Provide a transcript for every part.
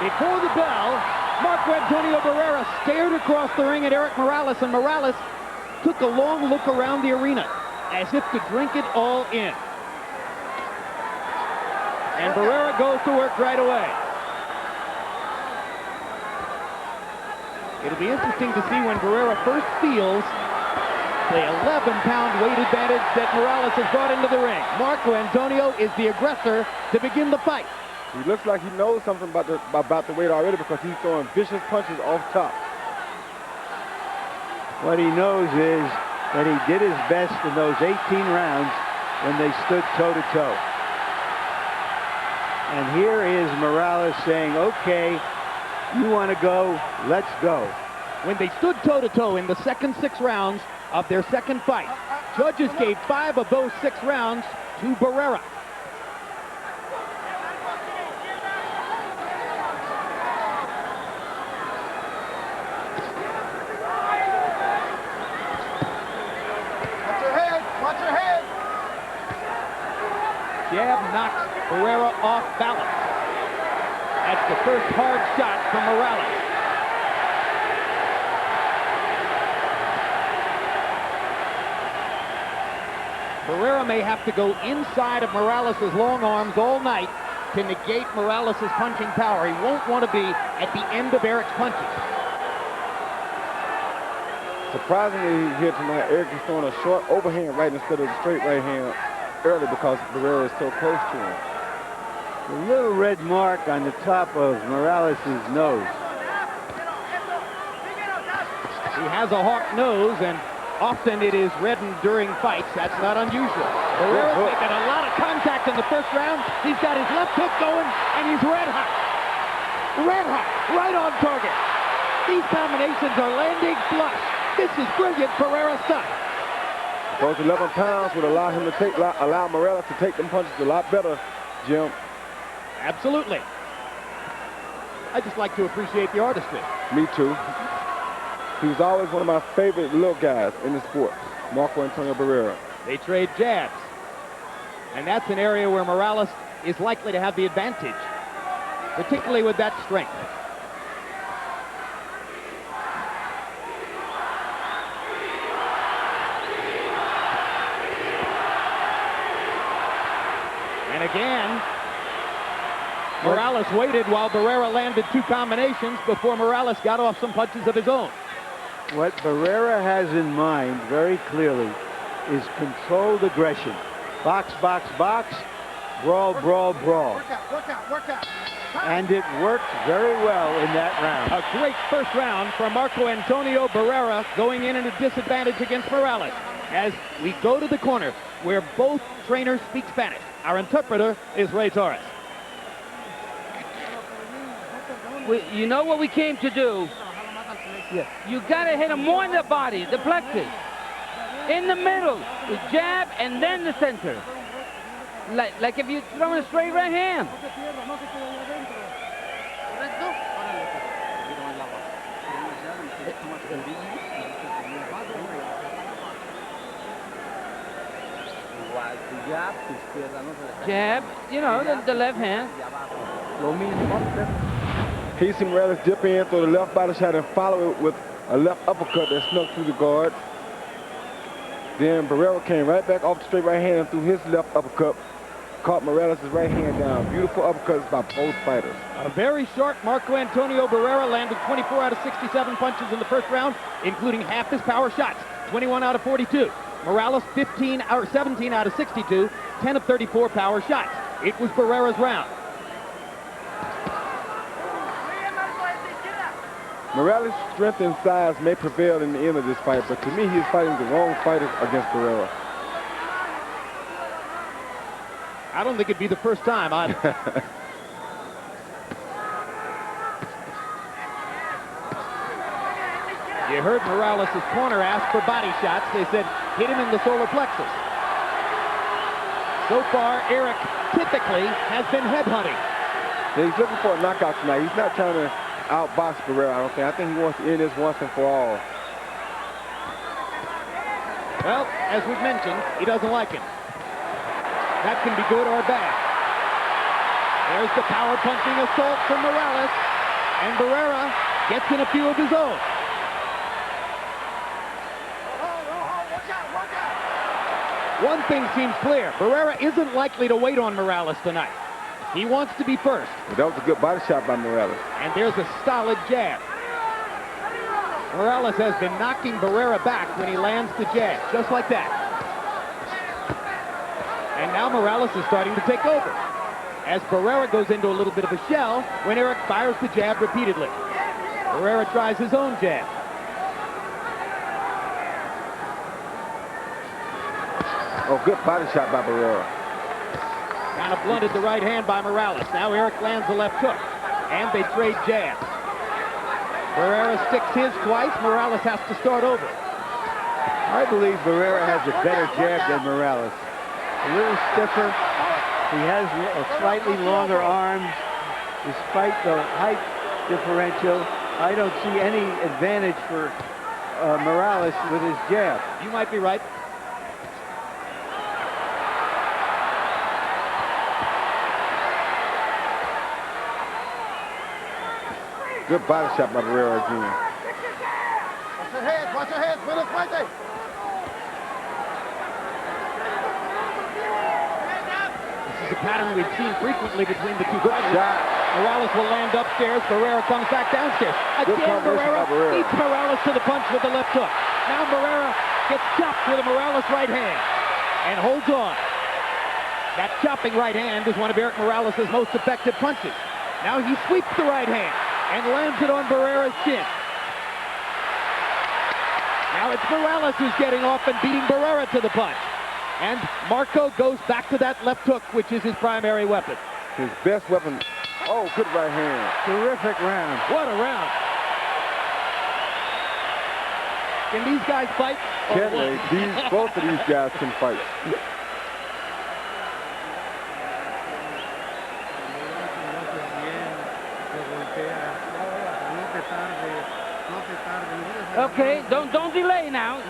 Before the bell, Marco Antonio Barrera stared across the ring at Erik Morales, and Morales took a long look around the arena as if to drink it all in. And Barrera goes to work right away. It'll be interesting to see when Barrera first feels the 11-pound weight advantage that Morales has brought into the ring. Marco Antonio is the aggressor to begin the fight. He looks like he knows something about the weight already because he's throwing vicious punches off top. What he knows is that he did his best in those 18 rounds when they stood toe-to-toe. And here is Morales saying, okay, you want to go, let's go. When they stood toe-to-toe in the second 6 rounds of their second fight, judges gave 5 of those 6 rounds to Barrera. Watch your head! Jab knocks Barrera off balance. That's the first hard shot from Morales. Barrera may have to go inside of Morales' long arms all night to negate Morales' punching power. He won't want to be at the end of Erik's punches. Surprisingly, here tonight, Erik is throwing a short overhand right instead of the straight right hand early because Barrera is so close to him. A little red mark on the top of Morales' nose. He has a hawk nose, and often it is reddened during fights. That's not unusual. Barrera's making a lot of contact in the first round. He's got his left hook going, and he's red hot. Red hot, right on target. These combinations are landing flush. This is brilliant Barrera stuff. Those 11 pounds would allow him to allow Morales to take them punches a lot better, Jim. Absolutely. I just like to appreciate the artistry. Me too. He was always one of my favorite little guys in the sport, Marco Antonio Barrera. They trade jabs. And that's an area where Morales is likely to have the advantage, particularly with that strength. And again, Morales waited while Barrera landed 2 combinations before Morales got off some punches of his own. What Barrera has in mind very clearly is controlled aggression. Box, box, box, brawl, brawl, brawl. Work out. And it worked very well in that round. A great first round for Marco Antonio Barrera, going in at a disadvantage against Morales. As we go to the corner where both trainers speak Spanish. Our interpreter is Ray Torres. You know what we came to do? Yeah. You got to hit him more in the body, the plexus. In the middle, the jab, and then the center. Like if you're throwing a straight right hand. Jab, you know, the left hand. He see Morales dip in, throw the left body shot, and follow it with a left uppercut that snuck through the guard. Then Barrera came right back off the straight right hand and threw his left uppercut, caught Morales' right hand down. Beautiful uppercuts by both fighters. A very sharp Marco Antonio Barrera landed 24 out of 67 punches in the first round, including half his power shots, 21 out of 42. Morales 17 out of 62, 10 of 34 power shots. It was Barrera's round. Morales' strength and size may prevail in the end of this fight, but to me, he is fighting the wrong fighter against Barrera. I don't think it'd be the first time either. You heard Morales' corner ask for body shots. They said, hit him in the solar plexus. So far, Erik typically has been headhunting. Yeah, he's looking for a knockout tonight. He's not trying to outbox Barrera, I don't think. I think he wants to end this once and for all. Well, as we've mentioned, he doesn't like him. That can be good or bad. There's the power punching assault from Morales. And Barrera gets in a few of his own. One thing seems clear. Barrera isn't likely to wait on Morales tonight. He wants to be first. Well, that was a good body shot by Morales. And there's a solid jab. Morales has been knocking Barrera back when he lands the jab, just like that. And now Morales is starting to take over, as Barrera goes into a little bit of a shell when Eric fires the jab repeatedly. Barrera tries his own jab. Oh, good body shot by Barrera. Kind of blunted the right hand by Morales. Now Eric lands the left hook, and they trade jabs. Barrera sticks his twice. Morales has to start over. I believe Barrera has a better jab than Morales. A little stiffer. He has slightly longer arms. Despite the height differential, I don't see any advantage for Morales with his jab. You might be right. Good body shot by Barrera again. Watch your head, put it right there. This is a pattern we've seen frequently between the two fighters. Morales will land upstairs. Barrera comes back downstairs. Again, Barrera beats Morales to the punch with the left hook. Now Barrera gets chopped with a Morales right hand and holds on. That chopping right hand is one of Eric Morales' most effective punches. Now he sweeps the right hand and lands it on Barrera's chin. Now it's Morales who's getting off and beating Barrera to the punch. And Marco goes back to that left hook, which is his primary weapon. His best weapon. Oh, good right hand. Terrific round. What a round. Can these guys fight? Can they? Both of these guys can fight. Okay, don't delay now.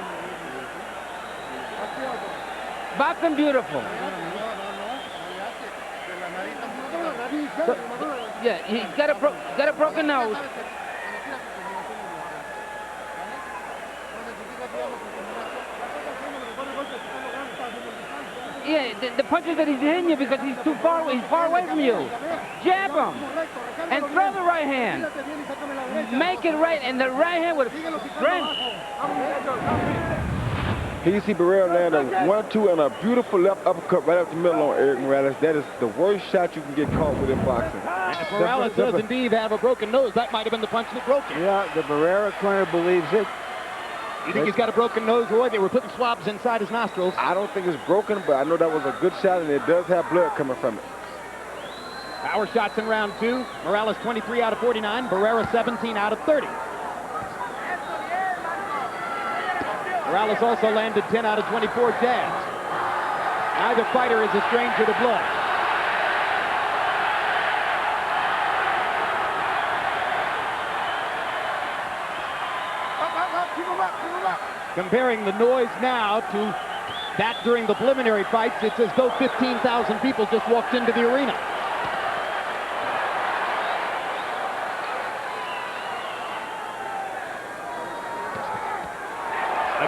Boxing beautiful. So, yeah, he's got a broken nose. Yeah, the punches that he's hitting you because he's too far away. He's far away from you. Jab him and throw the right hand. Make it right, and the right hand with strength. Here you see Barrera land a 1-2 and a beautiful left uppercut right up the middle on Eric Morales. That is the worst shot you can get caught with in boxing. And if Morales does indeed have a broken nose, that might have been the punch that broke him. Yeah, the Barrera corner believes it. You think he's got a broken nose, Roy? They were putting swabs inside his nostrils. I don't think it's broken, but I know that was a good shot, and it does have blood coming from it. Power shots in round two. Morales 23 out of 49. Barrera 17 out of 30. Morales also landed 10 out of 24 jabs. Neither fighter is a stranger to blood. Comparing the noise now to that during the preliminary fights, it's as though 15,000 people just walked into the arena.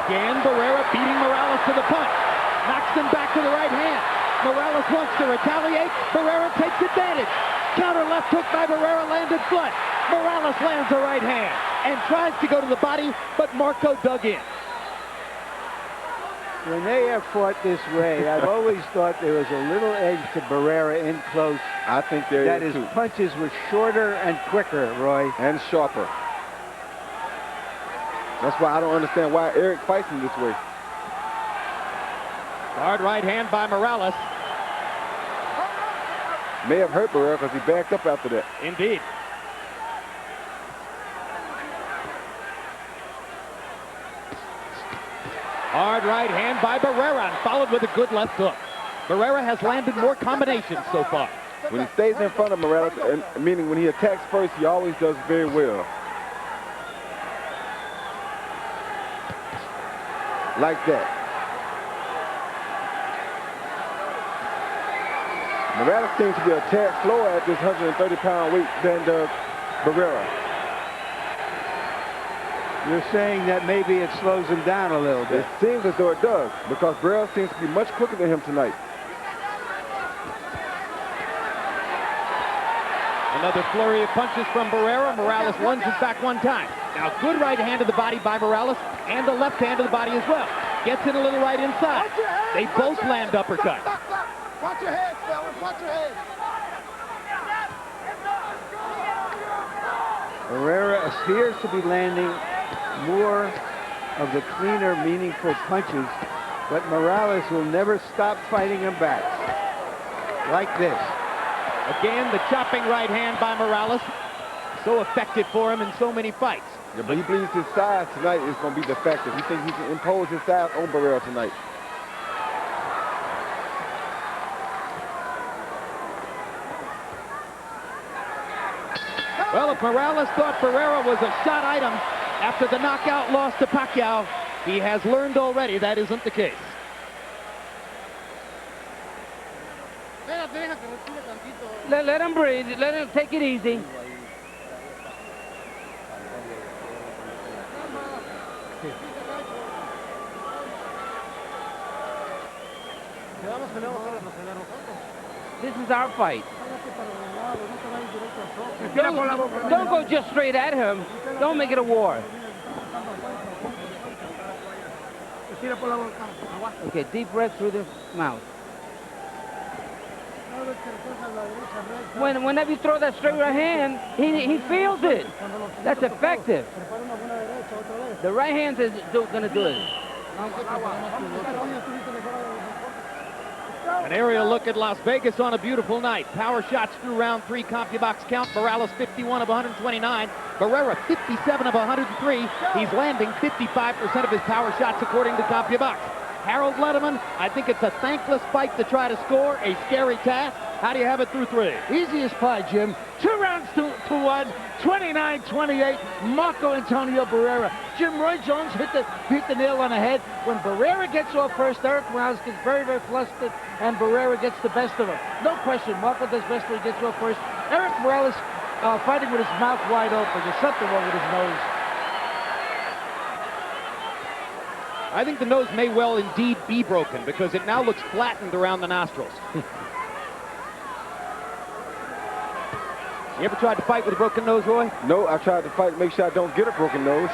Again, Barrera beating Morales to the punch. Knocks him back to the right hand. Morales wants to retaliate. Barrera takes advantage. Counter left hook by Barrera landed flush. Morales lands the right hand and tries to go to the body, but Marco dug in. When they have fought this way, I've always thought there was a little edge to Barrera in close. I think there that is his too. punches were shorter and quicker, Roy. And sharper. That's why I don't understand why Eric fights him this way. Hard right hand by Morales. May have hurt Barrera because he backed up after that. Indeed. Hard right hand by Barrera, and followed with a good left hook. Barrera has landed more combinations so far. When he stays in front of Morales, and meaning when he attacks first, he always does very well. Like that. Morales seems to be a tad slower at this 130-pound weight than does Barrera. You're saying that maybe it slows him down a little bit. It seems as though it does, because Barrera seems to be much quicker than him tonight. Another flurry of punches from Barrera. Morales lunges back one time. Now, good right hand to the body by Morales, and the left hand to the body as well. Gets in a little right inside. They both land uppercuts. Watch your head, fellas. Watch your head. Barrera appears to be landing more of the cleaner, meaningful punches, but Morales will never stop fighting him back. Like this. Again, the chopping right hand by Morales. So effective for him in so many fights. Yeah, but he believes his size tonight is going to be defective. He thinks he can impose his size on Barrera tonight. Well, if Morales thought Barrera was a shot item after the knockout loss to Pacquiao, he has learned already that isn't the case. Let him breathe. Let him take it easy. This is our fight. Don't go just straight at him. Don't make it a war. Okay, deep breath through the mouth. Whenever you throw that straight right hand, he feels it. That's effective. The right hand is going to do it. An aerial look at Las Vegas on a beautiful night. Power shots through round 3, CompuBox count. Morales 51 of 129. Barrera 57 of 103. He's landing 55% of his power shots according to CompuBox. Harold Letterman, I think it's a thankless fight to try to score, a scary task. How do you have it through 3? Easiest pie, Jim. 2 rounds to 1, 29-28, Marco Antonio Barrera. Jim, Roy Jones hit the nail on the head. When Barrera gets off first, Eric Morales gets very, very flustered, and Barrera gets the best of him. No question, Marco does best when he gets off first. Eric Morales fighting with his mouth wide open. There's something wrong with his nose. I think the nose may well indeed be broken because it now looks flattened around the nostrils. You ever tried to fight with a broken nose, Roy? No, I tried to fight to make sure I don't get a broken nose.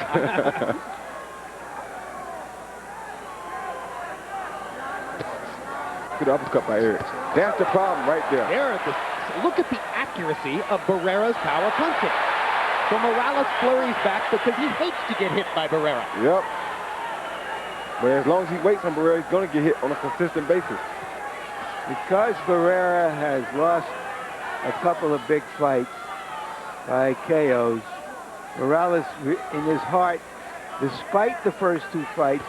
Good uppercut by Eric. That's the problem right there. Look at the accuracy of Barrera's power punching. So Morales flurries back because he hates to get hit by Barrera. Yep. But as long as he waits on Barrera, he's going to get hit on a consistent basis. Because Barrera has lost a couple of big fights by KOs, Morales, in his heart, despite the first 2 fights,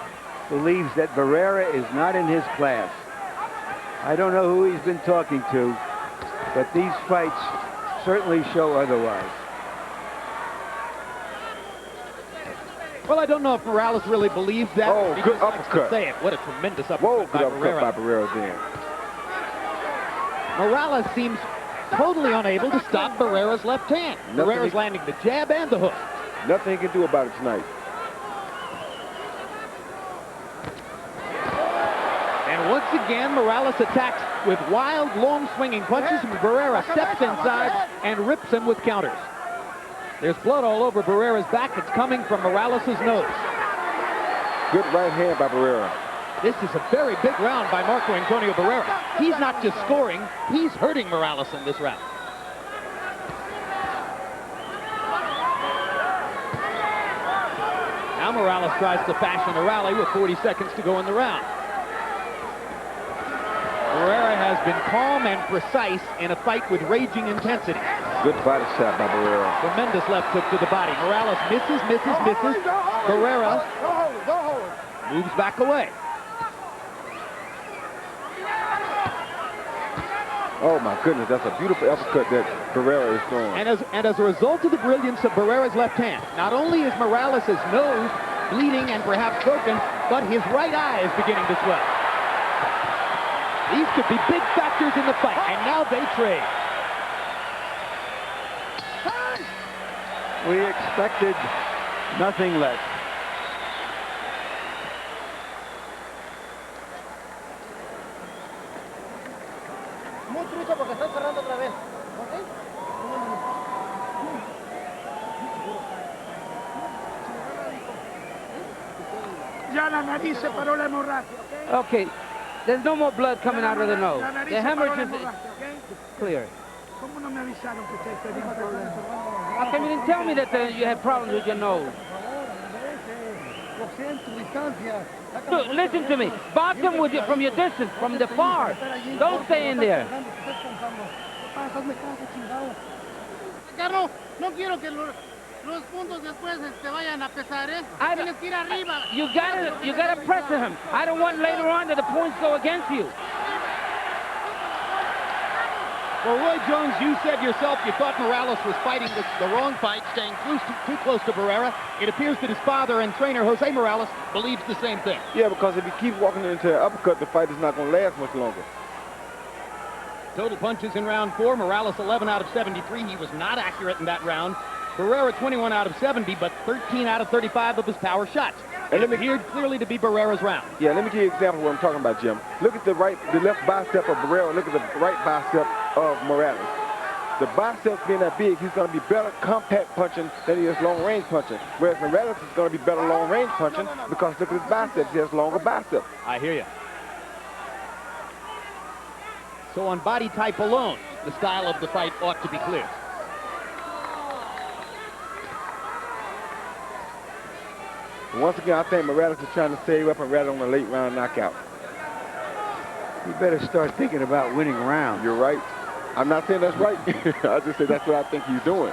believes that Barrera is not in his class. I don't know who he's been talking to, but these fights certainly show otherwise. Well, I don't know if Morales really believes that. Oh, He good just likes to uppercut. say it. What a tremendous uppercut Whoa, by good uppercut Barrera. by Barrera then. Morales seems totally unable to stop Barrera's left hand. Barrera's landing the jab and the hook. Nothing he can do about it tonight. And once again, Morales attacks with wild, long swinging punches, and Barrera steps inside and rips him with counters. There's blood all over Barrera's back. It's coming from Morales' nose. Good right hand by Barrera. This is a very big round by Marco Antonio Barrera. He's not just scoring, he's hurting Morales in this round. Now Morales tries to fashion a rally with 40 seconds to go in the round. Barrera has been calm and precise in a fight with raging intensity. Good body shot by Barrera. Tremendous left hook to the body. Morales misses. Barrera moves back away. Oh my goodness, that's a beautiful uppercut that Barrera is throwing. And as a result of the brilliance of Barrera's left hand, not only is Morales' nose bleeding and perhaps broken, but his right eye is beginning to swell. These could be big factors in the fight, and now they trade. We expected nothing less. Muy trucho porque están cerrando otra vez. ¿Ok? Ya la nariz se paró la hemorragia, ¿ok? Okay, there's no more blood coming out of the nose. La nariz The se paró la hemorrhage is hemorragia, ¿ok? clear. ¿Cómo no me avisaron que usted tenía un problema? How come you didn't tell me that you had problems with your nose? Look, listen to me. Box him with you from your distance, from the far. Don't stay in there. Carlos, no quiero que los puntos después te vayan a pesar, ¿eh? Tienes que ir arriba. You gotta pressure him. I don't want later on that the points go against you. Well, Roy Jones, you said yourself you thought Morales was fighting the wrong fight, staying too close to Barrera. It appears that his father and trainer, Jose Morales, believes the same thing. Yeah, because if he keeps walking into an uppercut, the fight is not going to last much longer. Total punches in round 4. Morales 11 out of 73. He was not accurate in that round. Barrera 21 out of 70, but 13 out of 35 of his power shots. And it appeared clearly to be Barrera's round. Yeah, let me give you an example of what I'm talking about, Jim. Look at the left bicep of Barrera. Look at the right bicep of Morales. The biceps being that big, he's going to be better compact punching than he is long-range punching. Whereas Morales is going to be better long-range punching because look at his biceps. He has longer biceps. I hear you. So on body type alone, the style of the fight ought to be clear. Once again, I think Morales is trying to save up and rather on a late round knockout. You better start thinking about winning rounds. You're right. I'm not saying that's right. I just say that's what I think he's doing.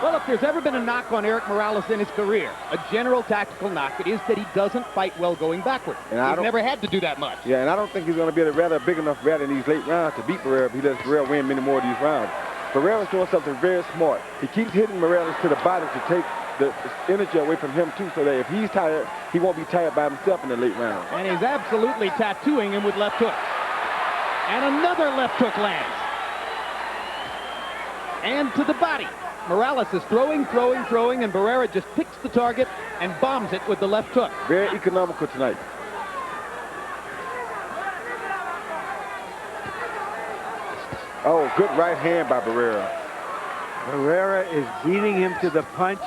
Well, if there's ever been a knock on Eric Morales in his career, a general tactical knock, it is that he doesn't fight well going backward. And He's never had to do that much. Yeah, and I don't think he's going to be a big enough rather in these late rounds to beat Barrera if he lets Barrera win many more of these rounds. Barrera's doing something very smart. He keeps hitting Morales to the body to take the energy away from him, too, so that if he's tired, he won't be tired by himself in the late rounds. And he's absolutely tattooing him with left hook. And another left hook lands. And to the body. Morales is throwing, and Barrera just picks the target and bombs it with the left hook. Very economical tonight. Oh, good right hand by Barrera. Barrera is beating him to the punch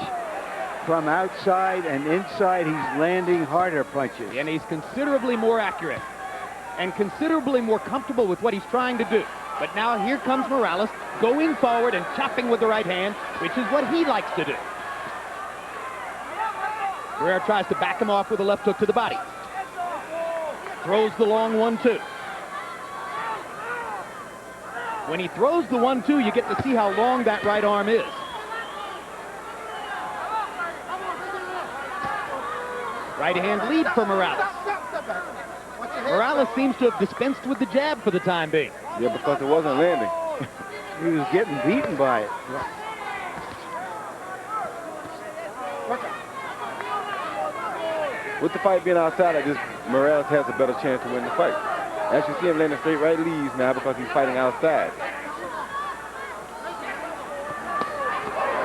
from outside, and inside he's landing harder punches. And he's considerably more accurate and considerably more comfortable with what he's trying to do. But now here comes Morales going forward and chopping with the right hand, which is what he likes to do. Barrera tries to back him off with a left hook to the body. Throws the long 1-2. When he throws the 1-2, you get to see how long that right arm is. Right hand lead for Morales. Morales seems to have dispensed with the jab for the time being. Yeah, because it wasn't landing. He was getting beaten by it. With the fight being outside, I guess Morales has a better chance to win the fight. As you see him landing straight right leads now because he's fighting outside.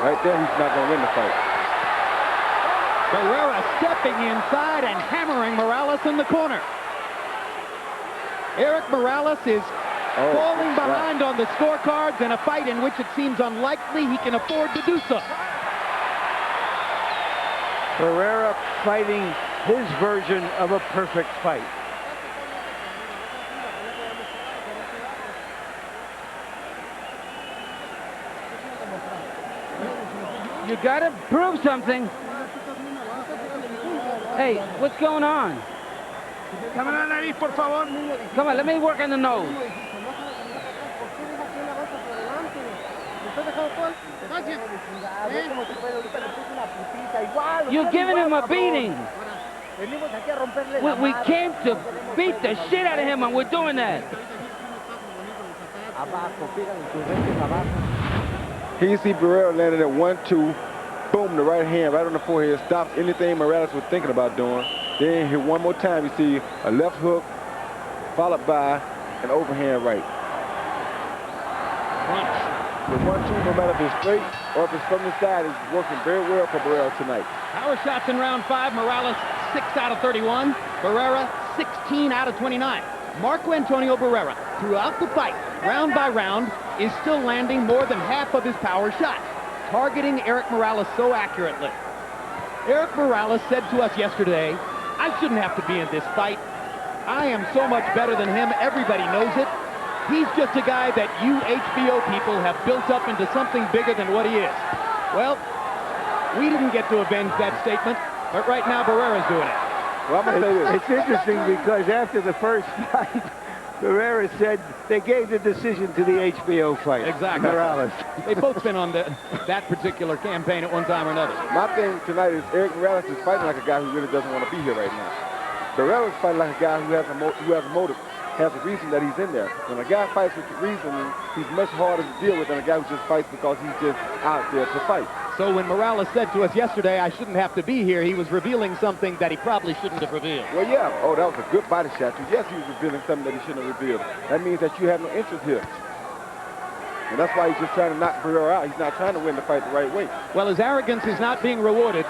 Right there, he's not going to win the fight. Barrera stepping inside and hammering Morales in the corner. Eric Morales is falling behind on the scorecards in a fight in which it seems unlikely he can afford to do so. Barrera fighting his version of a perfect fight. You gotta prove something. Hey, what's going on? Dame la nariz, por favor. Come on, let me work on the nose. You're giving him a beating. We came to beat the shit out of him, and we're doing that. Here you see Barrera landed at 1-2. Boom, the right hand right on the forehead stops anything Morales was thinking about doing. Then here one more time, you see a left hook followed by an overhand right. Punch. The 1-2, no matter if it's straight or if it's from the side, is working very well for Barrera tonight. Power shots in round 5. Morales 6 out of 31. Barrera 16 out of 29. Marco Antonio Barrera, throughout the fight, round by round, is still landing more than half of his power shots, targeting Erik Morales so accurately. Erik Morales said to us yesterday, "I shouldn't have to be in this fight. I am so much better than him. Everybody knows it. He's just a guy that you HBO people have built up into something bigger than what he is." Well, we didn't get to avenge that statement, but right now Barrera's doing it. Well, I'm going to say this. It's interesting because after the first fight, Barrera said they gave the decision to the HBO fight. Exactly. Morales. They've both been on that particular campaign at one time or another. My thing tonight is Erik Morales is fighting like a guy who really doesn't want to be here right now. Barrera's fighting like a guy who has a motive, has a reason that he's in there. When a guy fights with reason, he's much harder to deal with than a guy who just fights because he's just out there to fight. So when Morales said to us yesterday, "I shouldn't have to be here," he was revealing something that he probably shouldn't have revealed. Well, yeah. Oh, that was a good body shot, too. Yes, he was revealing something that he shouldn't have revealed. That means that you have no interest here. And that's why he's just trying to knock Barrera out. He's not trying to win the fight the right way. Well, his arrogance is not being rewarded,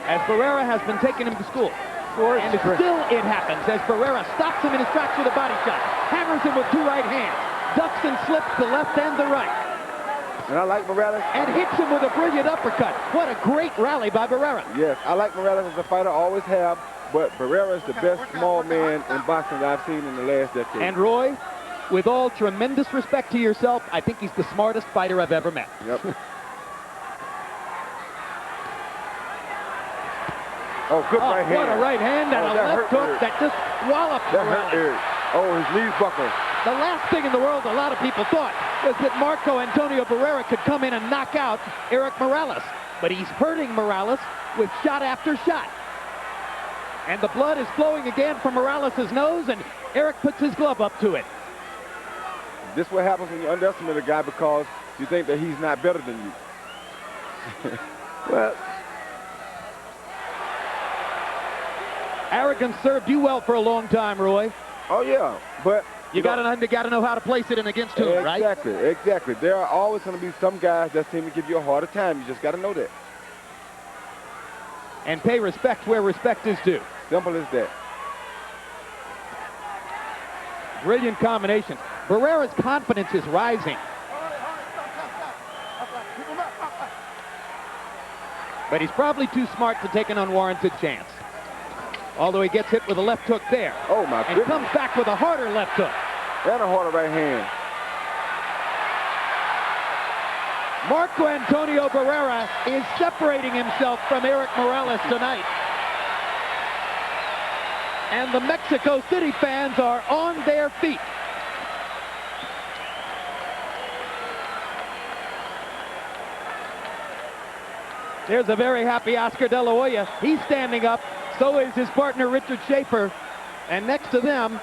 as Barrera has been taking him to school. And still it happens, as Barrera stops him in his tracks with a body shot, hammers him with 2 right hands, ducks and slips the left and the right. And I like Morales. And hits him with a brilliant uppercut. What a great rally by Barrera. Yes, I like Morales as a fighter, always have, but Barrera is the best small man in boxing that I've seen in the last decade. And Roy, with all tremendous respect to yourself, I think he's the smartest fighter I've ever met. Yep. Oh, good right hand. What a right hand and a left hook that just walloped That hurt Morales. Erik. Oh, his knees buckled. The last thing in the world a lot of people thought was that Marco Antonio Barrera could come in and knock out Erik Morales. But he's hurting Morales with shot after shot. And the blood is flowing again from Morales' nose, and Erik puts his glove up to it. This is what happens when you underestimate a guy because you think that he's not better than you. Well, Arrogance served you well for a long time, Roy. Oh, yeah, but... You gotta know how to place it in against whom, right? Exactly. There are always going to be some guys that seem to give you a harder time. You just got to know that. And pay respect where respect is due. Simple as that. Brilliant combination. Barrera's confidence is rising. But he's probably too smart to take an unwarranted chance. Although he gets hit with a left hook there. Oh, my And goodness. comes back with a harder left hook. And a harder right hand. Marco Antonio Barrera is separating himself from Erik Morales tonight. And the Mexico City fans are on their feet. There's a very happy Oscar De La Hoya. He's standing up. So is his partner, Richard Schaefer. And next to them,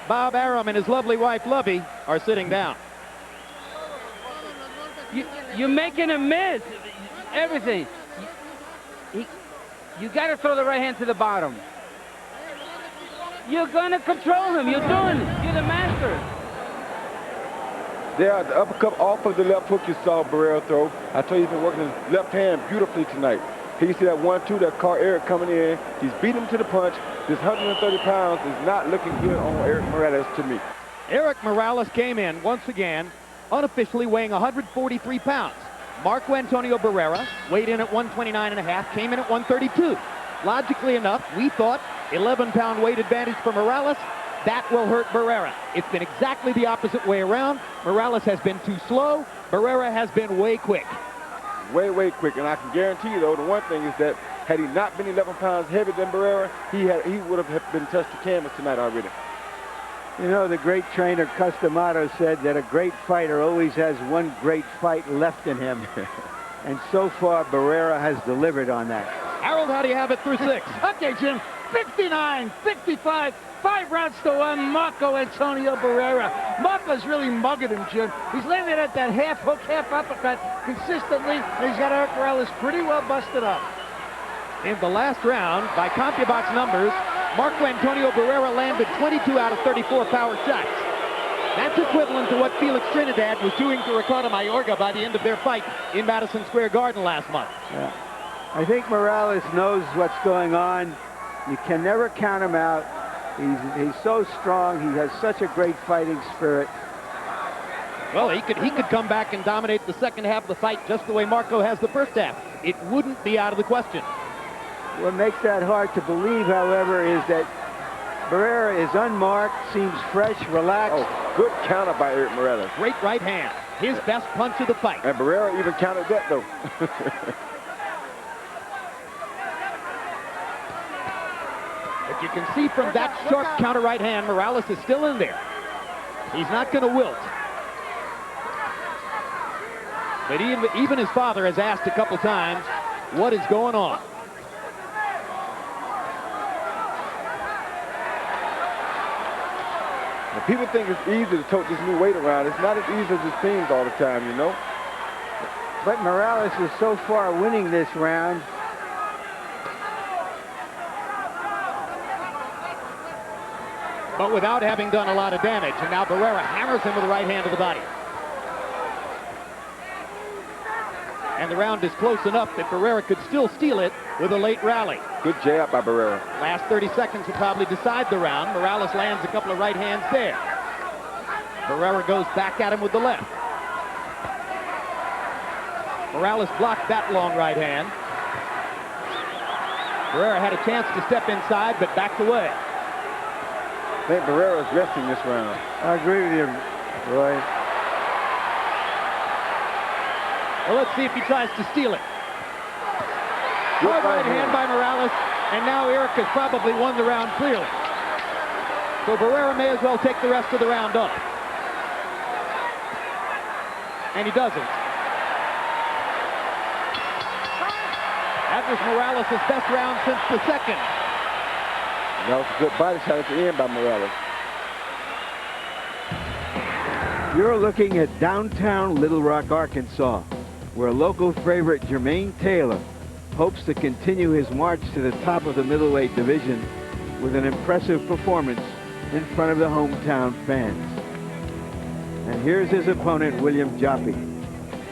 Bob Arum and his lovely wife, Lovey, are sitting down. You're making him miss everything. You got to throw the right hand to the bottom. You're going to control him. You're doing it. You're the master. There, the uppercut off of the left hook you saw Barrera throw. I told you he's been working his left hand beautifully tonight. Here you see that 1-2 that caught Erik coming in. He's beat him to the punch. This 130 pounds is not looking good on Erik Morales to me. Erik Morales came in once again, unofficially weighing 143 pounds. Marco Antonio Barrera weighed in at 129.5, came in at 132. Logically enough, we thought 11-pound weight advantage for Morales. That will hurt Barrera. It's been exactly the opposite way around. Morales has been too slow. Barrera has been way quick. Way quick. And I can guarantee you, though, the one thing is that had he not been 11 pounds heavier than Barrera, he would have been touched the canvas tonight already. you know, the great trainer Customato said that a great fighter always has one great fight left in him. And so far, Barrera has delivered on that. Harold, how do you have it through 6? Okay, Jim. 59, 55, 5 rounds to 1, Marco Antonio Barrera. Marco's really mugging him, Jim. He's landing at that half hook, half uppercut consistently, and he's got Erik Morales pretty well busted up. In the last round, by CompuBox numbers, Marco Antonio Barrera landed 22 out of 34 power shots. That's equivalent to what Felix Trinidad was doing to Ricardo Mayorga by the end of their fight in Madison Square Garden last month. Yeah. I think Morales knows what's going on. You can never count him out. He's so strong. He has such a great fighting spirit. Well, he could come back and dominate the second half of the fight just the way Marco has the first half. It wouldn't be out of the question. What makes that hard to believe, however, is that Barrera is unmarked, seems fresh, relaxed. Oh, good counter by Erik Morales. Great right hand. His best punch of the fight. And Barrera even countered that, though. But you can see from that sharp counter right hand, Morales is still in there. He's not going to wilt. But even his father has asked a couple times, what is going on? Now, people think it's easy to tote this new weight around. It's not as easy as it seems all the time, you know? But Morales is so far winning this round. But without having done a lot of damage. And now Barrera hammers him with the right hand to the body. And the round is close enough that Barrera could still steal it with a late rally. Good jab by Barrera. Last 30 seconds will probably decide the round. Morales lands a couple of right hands there. Barrera goes back at him with the left. Morales blocked that long right hand. Barrera had a chance to step inside, but backed away. I think Barrera is resting this round. I agree with you, Roy. Well, let's see if he tries to steal it. Hard right hand by Morales, and now Erik has probably won the round clearly. So Barrera may as well take the rest of the round off. And he doesn't. That was Morales' best round since the second. That was a good body shot at the end by Morales. You're looking at downtown Little Rock, Arkansas, where local favorite Jermaine Taylor hopes to continue his march to the top of the middleweight division with an impressive performance in front of the hometown fans. And here's his opponent, William Joppy.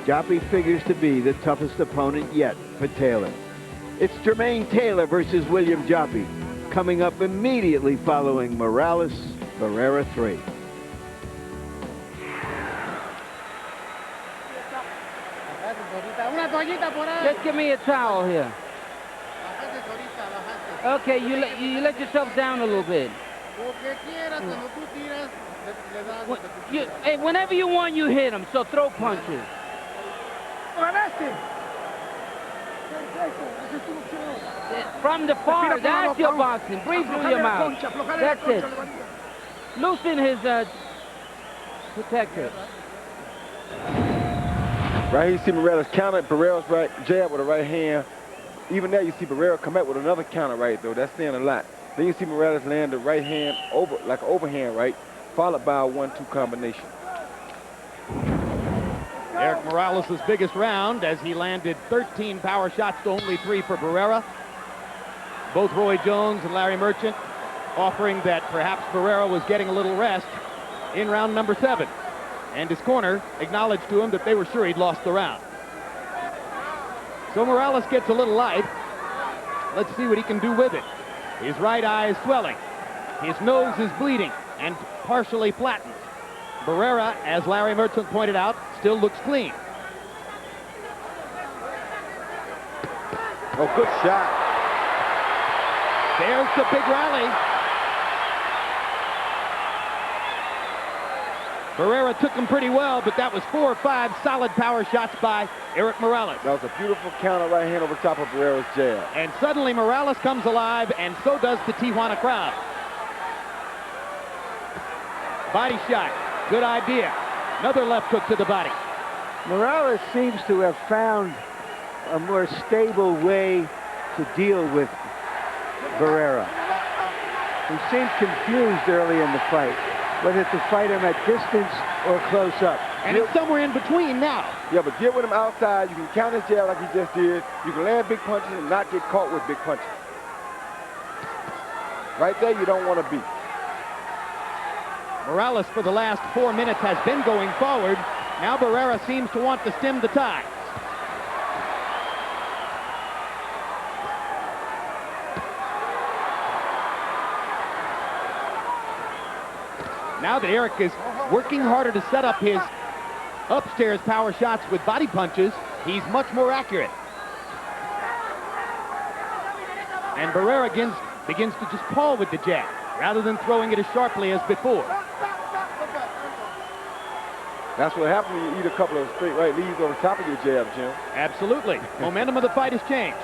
Joppy figures to be the toughest opponent yet for Taylor. It's Jermaine Taylor versus William Joppy, coming up immediately following Morales, Barrera 3. Just give me a towel here. Okay, you let yourself down a little bit. Hey, whenever you want, you hit him, so throw punches. From the far, that's your boxing. Breathe through your mouth. That's it. Loosen his protector. Right here you see Morales counter Barrera's right jab with a right hand. Even there you see Barrera come out with another counter right, though. That's saying a lot. Then you see Morales land the right hand over, like an overhand right, followed by a 1-2 combination. Erik Morales' biggest round as he landed 13 power shots to only 3 for Barrera. Both Roy Jones and Larry Merchant offering that perhaps Barrera was getting a little rest in round number 7. And his corner acknowledged to him that they were sure he'd lost the round. So Morales gets a little light. Let's see what he can do with it. His right eye is swelling. His nose is bleeding and partially flattened. Barrera, as Larry Merchant pointed out, still looks clean. Oh, good shot. There's the big rally. Barrera took him pretty well, but that was 4 or 5 solid power shots by Erik Morales. That was a beautiful counter right hand over top of Barrera's jab. And suddenly Morales comes alive, and so does the Tijuana crowd. Body shot. Good idea. Another left hook to the body. Morales seems to have found a more stable way to deal with Barrera. He seemed confused early in the fight, whether to fight him at distance or close up. And it's somewhere in between now. Yeah, but get with him outside. You can counter his jab like he just did. You can land big punches and not get caught with big punches. Right there, you don't want to be. Morales for the last 4 minutes has been going forward. Now Barrera seems to want to stem the tide. Now that Eric is working harder to set up his upstairs power shots with body punches, he's much more accurate. And Barrera begins to just paw with the jab, rather than throwing it as sharply as before. That's what happens when you eat a couple of straight right leads over top of your jab, Jim. Absolutely. Momentum of the fight has changed.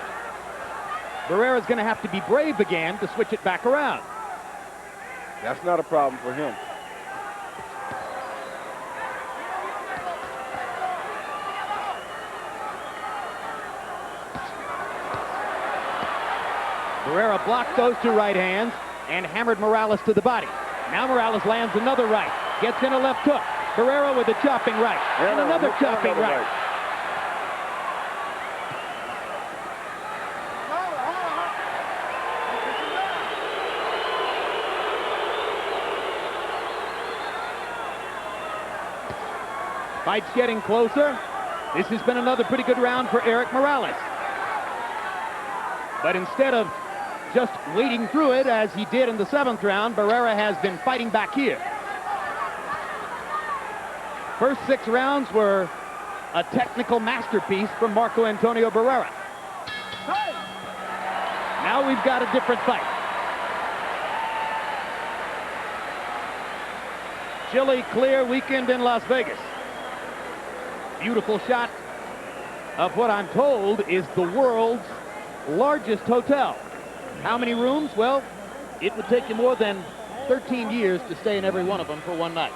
Barrera's going to have to be brave again to switch it back around. That's not a problem for him. Barrera blocked those two right hands and hammered Morales to the body. Now Morales lands another right, gets in a left hook. Barrera with a chopping right, and another chopping right. Fight's getting closer. This has been another pretty good round for Eric Morales. But instead of just wading through it as he did in the 7th round, Barrera has been fighting back here. First 6 rounds were a technical masterpiece from Marco Antonio Barrera. Now we've got a different fight. Chilly, clear weekend in Las Vegas. Beautiful shot of what I'm told is the world's largest hotel. How many rooms? Well, it would take you more than 13 years to stay in every one of them for one night.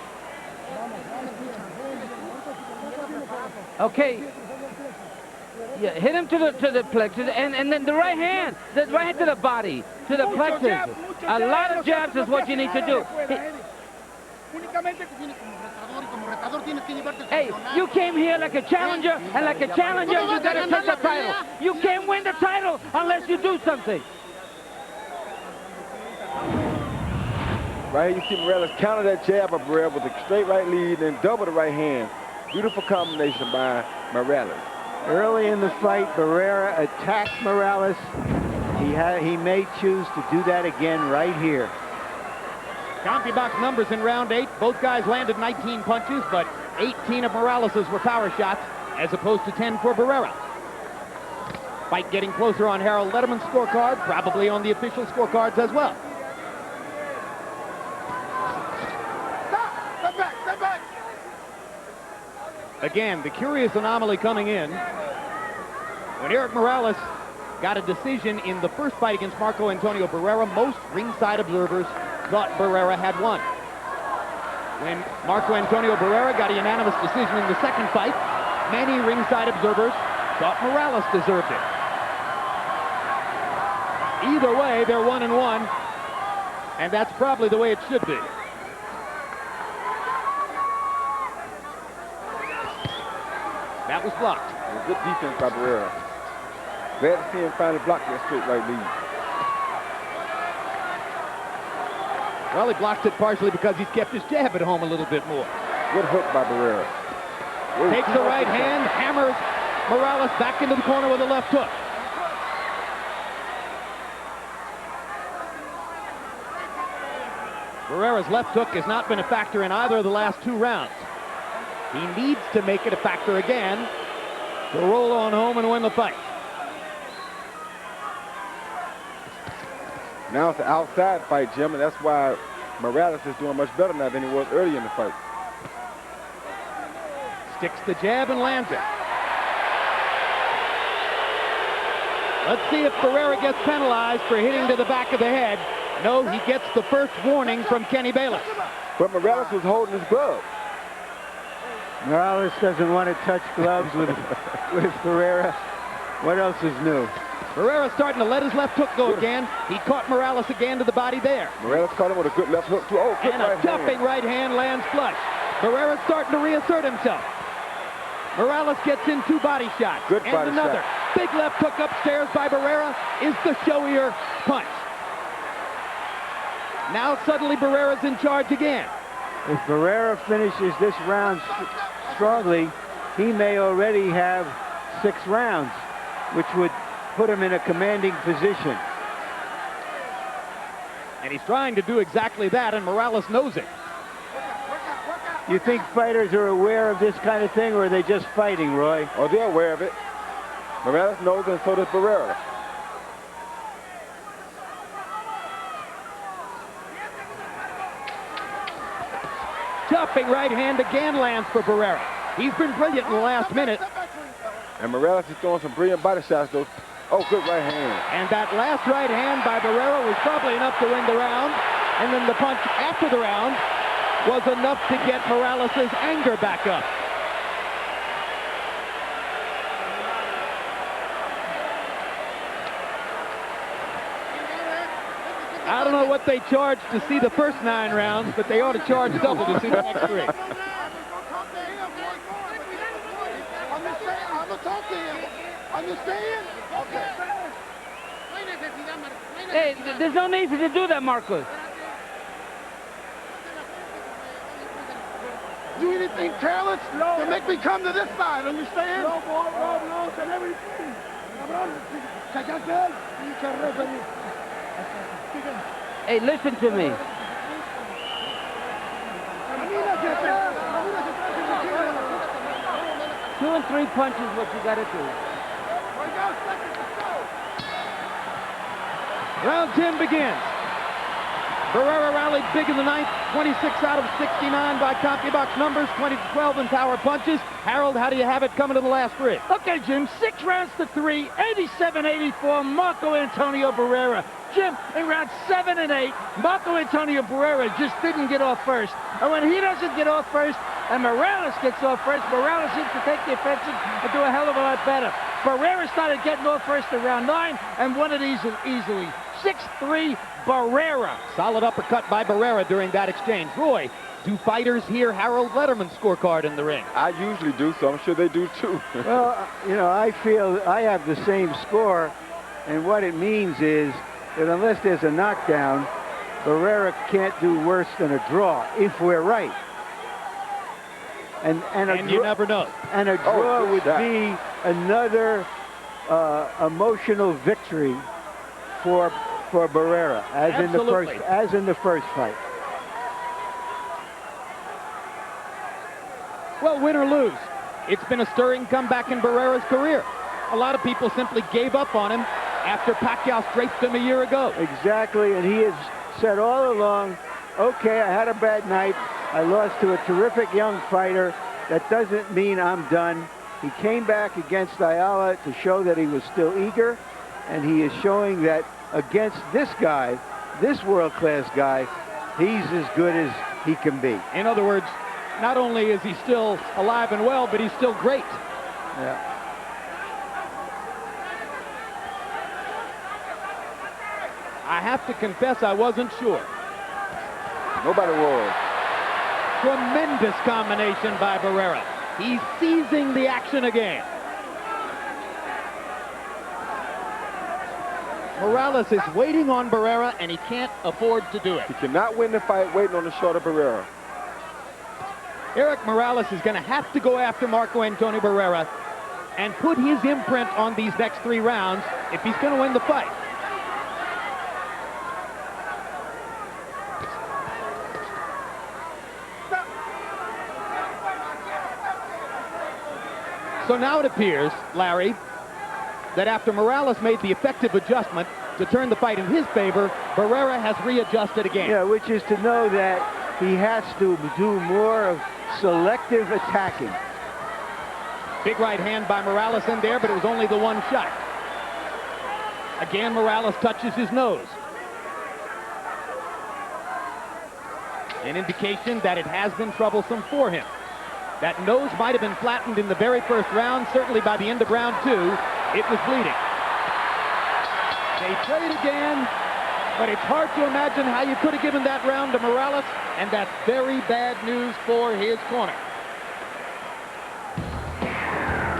Okay. Yeah, hit him to the plexus, and then the right hand to the body, to the plexus. A lot of jabs is what you need to do. Hey, you came here like a challenger, and like a challenger, you got to take the title. You can't win the title unless you do something. Right here, you see Morales counter that jab of Barrera with a straight right lead and double the right hand. Beautiful combination by Morales. Early in the fight, Barrera attacked Morales. He may choose to do that again right here. CompuBox numbers in round 8. Both guys landed 19 punches, but 18 of Morales's were power shots, as opposed to 10 for Barrera. Fight getting closer on Harold Letterman's scorecard, probably on the official scorecards as well. Step back. Again, the curious anomaly coming in. When Eric Morales got a decision in the first fight against Marco Antonio Barrera, most ringside observers thought Barrera had won. When Marco Antonio Barrera got a unanimous decision in the second fight, many ringside observers thought Morales deserved it. Either way, they're 1-1, and that's probably the way it should be. That was blocked. Good defense by Barrera. Glad to see him finally block that straight right lead. Well, he blocked it partially because he's kept his jab at home a little bit more. Good hook by Barrera. Takes the right hand, hammers Morales back into the corner with a left hook. Barrera's left hook has not been a factor in either of the last 2 rounds. He needs to make it a factor again to roll on home and win the fight. Now it's an outside fight, Jim, and that's why Morales is doing much better now than he was early in the fight. Sticks the jab and lands it. Let's see if Barrera gets penalized for hitting to the back of the head. No, he gets the first warning from Kenny Bayless. But Morales was holding his glove. Morales doesn't want to touch gloves with Barrera. What else is new? Barrera's starting to let his left hook go again. He caught Morales again to the body there. Morales caught him with a good left hook, too. Oh, good and a jumping right hand lands flush. Barrera's starting to reassert himself. Morales gets in 2 body shots. Good and body another shot. Big left hook upstairs by Barrera is the showier punch. Now suddenly Barrera's in charge again. If Barrera finishes this round strongly, he may already have 6 rounds, which would put him in a commanding position. And he's trying to do exactly that, and Morales knows it. You think fighters are aware of this kind of thing, or are they just fighting, Roy? Oh, they're aware of it. Morales knows, and so does Barrera. Jumping right hand again lands for Barrera. He's been brilliant in the last minute. And Morales is throwing some brilliant body shots, though. Oh, good right hand. And that last right hand by Barrera was probably enough to win the round. And then the punch after the round was enough to get Morales' anger back up. I don't know what they charged to see the first 9 rounds, but they ought to charge double to see the next 3. I'm gonna talk to him. Understand? Okay. Hey, there's no need to do that, Marcos. Do anything careless to make me come to this side, understand? No, and everything. Hey, listen to me. 2 and 3 punches is what you got to do. Round 10 begins. Barrera rallied big in the 9th, 26 out of 69 by CompuBox numbers, 20-12 in power punches. Harold, how do you have it coming to the last 3? Okay, Jim, 6 rounds to 3, 87-84, Marco Antonio Barrera. Jim, in rounds 7 and 8, Marco Antonio Barrera just didn't get off first. And when he doesn't get off first, and Morales gets off first, Morales seems to take the offensive and do a hell of a lot better. Barrera started getting off first in round 9 and won it easily. 6-3, Barrera. Solid uppercut by Barrera during that exchange. Roy, do fighters hear Harold Letterman's scorecard in the ring? I usually do, so I'm sure they do too. Well, you know, I feel I have the same score, and what it means is that unless there's a knockdown, Barrera can't do worse than a draw, if we're right. And you never know. And a draw would be another emotional victory for Barrera, as in the first fight. Well, win or lose, it's been a stirring comeback in Barrera's career. A lot of people simply gave up on him after Pacquiao strafed him a year ago. Exactly, and he has said all along, okay, I had a bad night. I lost to a terrific young fighter. That doesn't mean I'm done. He came back against Ayala to show that he was still eager, and he is showing that against this guy, this world-class guy, he's as good as he can be. In other words, not only is he still alive and well, but he's still great. Yeah. I have to confess I wasn't sure. Nobody was. Tremendous combination by Barrera. He's seizing the action again. Morales is waiting on Barrera, and he can't afford to do it. He cannot win the fight waiting on the short of Barrera. Eric Morales is going to have to go after Marco Antonio Barrera and put his imprint on these next 3 rounds if he's going to win the fight. So now it appears, Larry, that after Morales made the effective adjustment to turn the fight in his favor, Barrera has readjusted again. Yeah, which is to know that he has to do more of selective attacking. Big right hand by Morales in there, but it was only the one shot. Again, Morales touches his nose. An indication that it has been troublesome for him. That nose might have been flattened in the very first round. Certainly by the end of round 2, it was bleeding. They trade again, but it's hard to imagine how you could have given that round to Morales, and that's very bad news for his corner.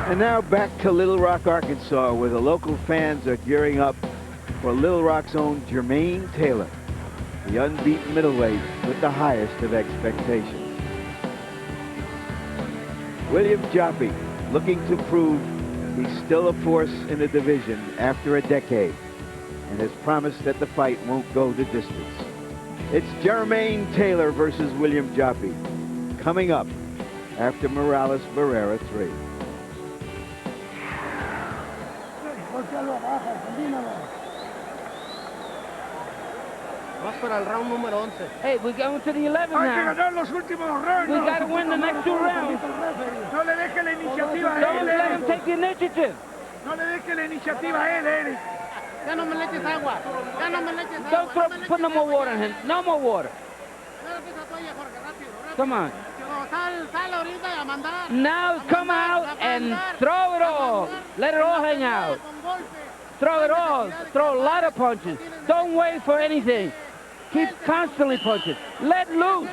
And now back to Little Rock, Arkansas, where the local fans are gearing up for Little Rock's own Jermaine Taylor. the unbeaten middleweight with the highest of expectations. William Joppy looking to prove he's still a force in the division after a decade, and has promised that the fight won't go the distance. It's Jermaine Taylor versus William Joppy, coming up after Morales Barrera 3. Vas para el round número 11. Hey, we're going to the 11 now. We got to win the next 2 rounds. No le deje la iniciativa a Don't let him él. take the initiative. No le deje la iniciativa a él, Eric. Ya no me le eches agua. Ya no me le eches Don't agua. put no more water in him. No more water. Come on. Sal ahorita y a mandar. Now come out and throw it all. Let it all hang out. Throw it all. Throw a lot of punches. Don't wait for anything. Keep constantly punching. Let loose.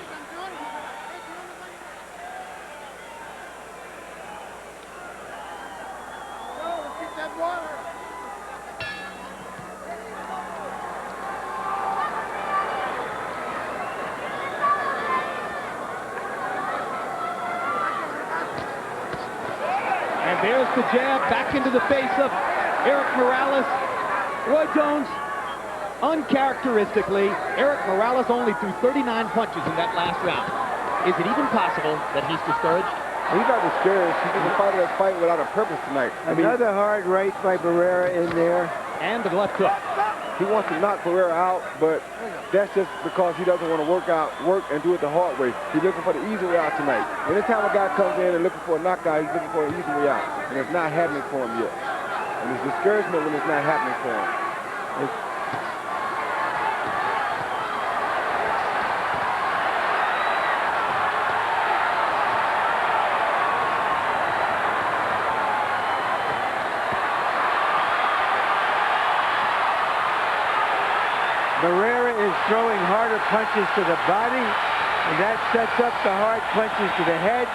And there's the jab back into the face of Eric Morales. Roy Jones, uncharacteristically, Eric Morales only threw 39 punches in that last round. Is it even possible that he's discouraged? He's not discouraged. He didn't fight that fight without a purpose tonight. Another hard right by Barrera in there. And the left hook. He wants to knock Barrera out, but that's just because he doesn't want to work and do it the hard way. He's looking for the easy way out tonight. Anytime a guy comes in and looking for a knockout, he's looking for an easy way out. And it's not happening for him yet. And it's discouragement when it's not happening for him. Barrera is throwing harder punches to the body, and that sets up the hard punches to the head.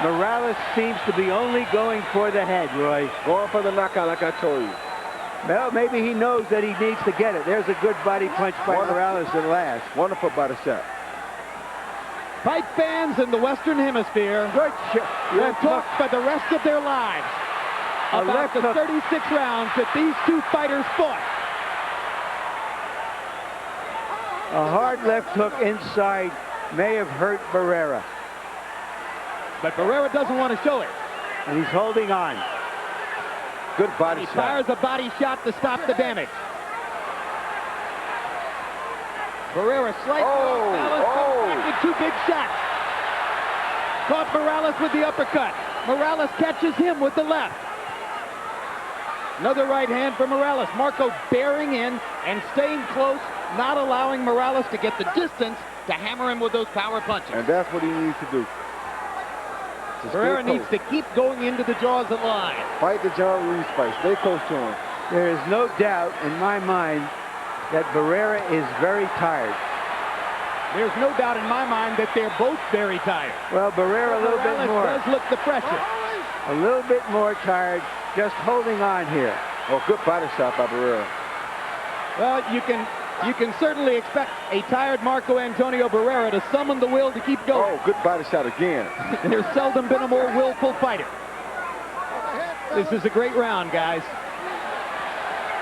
Morales seems to be only going for the head, Roy. Going for the knockout like I told you. Well, maybe he knows that he needs to get it. There's a good body punch by Morales at last. Wonderful body shot. Fight fans in the Western Hemisphere Good will talk for the rest of their lives about the 36 rounds that these two fighters fought. A hard left hook inside may have hurt Barrera. But Barrera doesn't want to show it. And he's holding on. Good body He shot. fires a body shot to stop the damage. Barrera slightly with 2 big shots. Caught Morales with the uppercut. Morales catches him with the left. Another right hand for Morales. Marco bearing in and staying close, not allowing Morales to get the distance to hammer him with those power punches. And that's what he needs to do. Barrera needs to keep going into the jaws of line. Fight the John Ruiz fight. Stay close to him. There is no doubt in my mind that Barrera is very tired. There's no doubt in my mind that they're both very tired. Well, Barrera a little bit more. Morales does look the fresher. A little bit more tired, just holding on here. Oh, good body shot by Barrera. Well, you can certainly expect a tired Marco Antonio Barrera to summon the will to keep going. Oh, good body shot again. There's seldom been a more willful fighter. This is a great round, guys.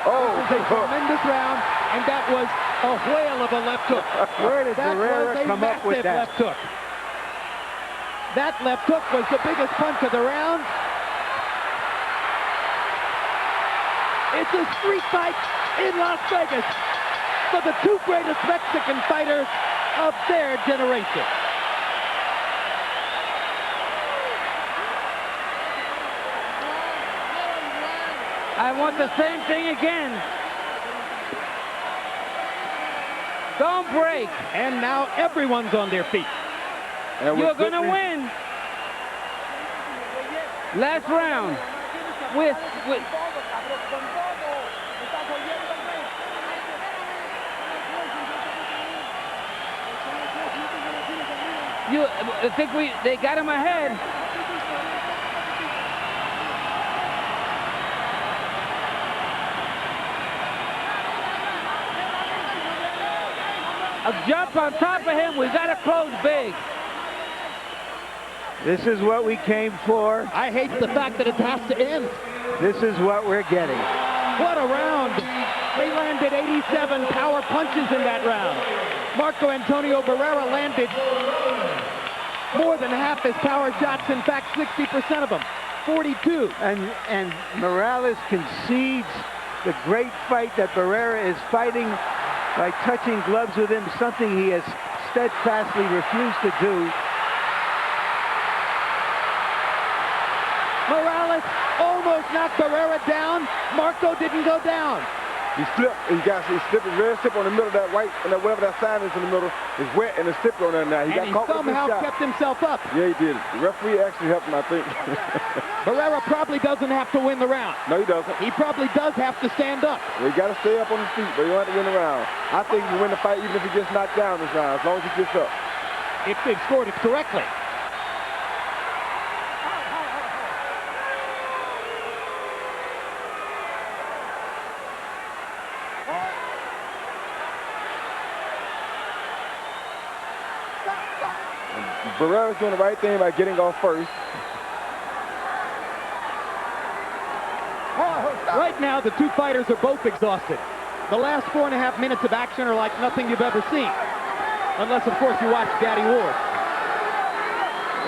Oh, This is a tremendous round, and that was a whale of a left hook. Where did That Barrera was a come up with massive that? left hook. That left hook was the biggest punch of the round. It's a street fight in Las Vegas for the 2 greatest Mexican fighters of their generation. I want the same thing again. Don't break. And now everyone's on their feet. And You're with going to good win. Last round. With I think they got him ahead. a jump on top of him. We got to close big. This is what we came for. I hate the fact that it has to end. This is what we're getting. What a round. They landed 87 power punches in that round. Marco Antonio Barrera landed more than half his power shots. In fact, 60% of them. 42. And Morales concedes the great fight that Barrera is fighting by touching gloves with him, something he has steadfastly refused to do. Morales almost knocked Barrera down. Marco didn't go down. He slipped. He slipped his red slip on the middle of that white, and whatever that sign is in the middle is wet, and it's slipped on there now. He And he somehow kept himself up. Yeah, he did. The referee actually helped him, I think. Barrera probably doesn't have to win the round. No, he doesn't. He probably does have to stand up. Well, he got to stay up on his feet, but he don't have to win the round. I think he can win the fight even if he gets knocked down this round, as long as he gets up. If they've scored it correctly. Barrera's doing the right thing by getting off first. Right now, the two fighters are both exhausted. The last 4.5 minutes of action are like nothing you've ever seen. Unless, of course, you watch Daddy Ward.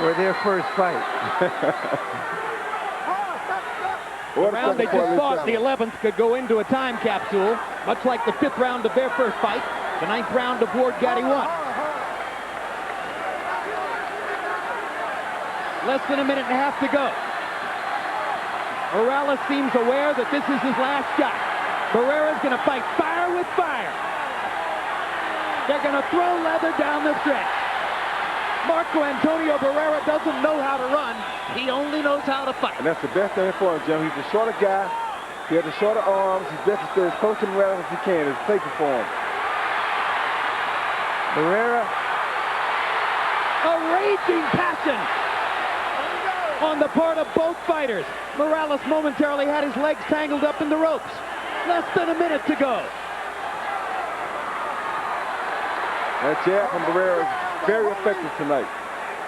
Or their first fight. The round they just fought, the 11th, could go into a time capsule, much like the 5th round of their first fight, the 9th round of Ward Gaddy 1. Less than a minute and a half to go. Morales seems aware that this is his last shot. Barrera's going to fight fire with fire. They're going to throw leather down the stretch. Marco Antonio Barrera doesn't know how to run. He only knows how to fight. And that's the best thing for him, Jim. He's a shorter guy. He has the shorter arms. He's best to stay as close to Morales as he can. It's safer for him. Barrera. A raging passion on the part of both fighters. Morales momentarily had his legs tangled up in the ropes. Less than a minute to go. That jab from Barrera is very effective tonight.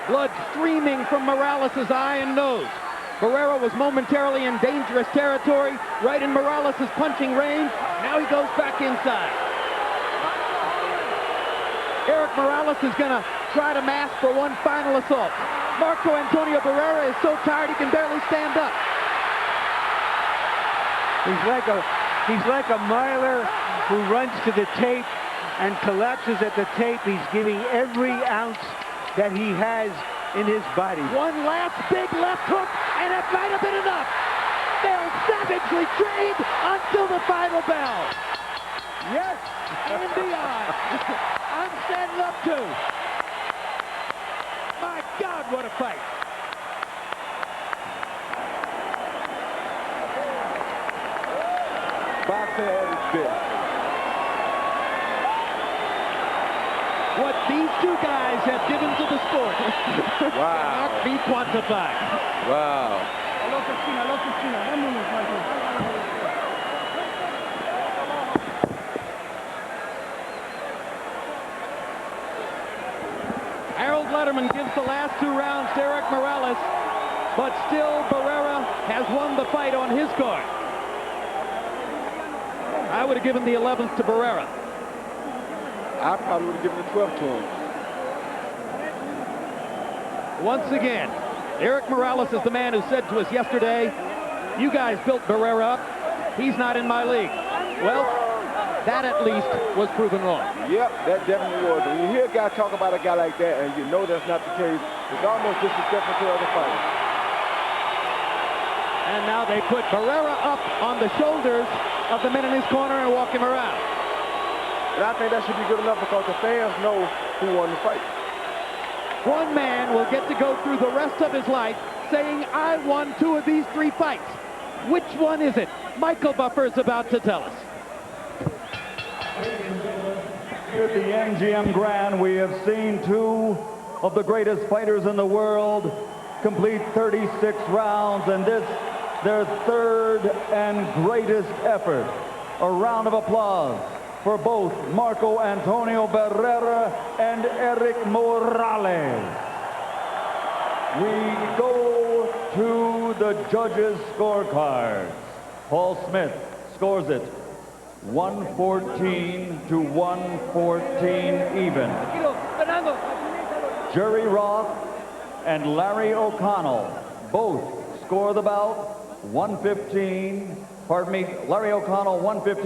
Blood streaming from Morales' eye and nose. Barrera was momentarily in dangerous territory, right in Morales' punching range. Now he goes back inside. Eric Morales is going to try to mask for one final assault. Marco Antonio Barrera is so tired he can barely stand up. He's like a miler who runs to the tape and collapses at the tape. He's giving every ounce that he has in his body. One last big left hook, and it might have been enough. They'll savagely trade until the final bell. Yes! And beyond. I'm standing up too. My God, what a fight. Boxing at its best. What these two guys have given to the sport Wow. cannot be quantified. Wow. Harold Letterman gives the last 2 rounds to Eric Morales, but still Barrera has won the fight on his card. I would have given the 11th to Barrera. I probably would have given the 12th to him. Once again, Eric Morales is the man who said to us yesterday, you guys built Barrera up. He's not in my league. Well, that at least was proven wrong. Yep, that definitely was. When you hear a guy talk about a guy like that and you know that's not the case, it's almost disrespectful to other fighters. And now they put Barrera up on the shoulders of the men in his corner and walk him around. And I think that should be good enough because the fans know who won the fight. One man will get to go through the rest of his life saying, I won 2 of these 3 fights. Which one is it? Michael Buffer is about to tell us. Here at the MGM Grand, we have seen 2 of the greatest fighters in the world complete 36 rounds, and this, their 3rd and greatest effort. A round of applause for both Marco Antonio Barrera and Eric Morales. We go to the judges' scorecards. Paul Smith scores it 114 to 114 even. Jerry Roth and Larry O'Connell both score the bout 115. Pardon me, Larry O'Connell 115.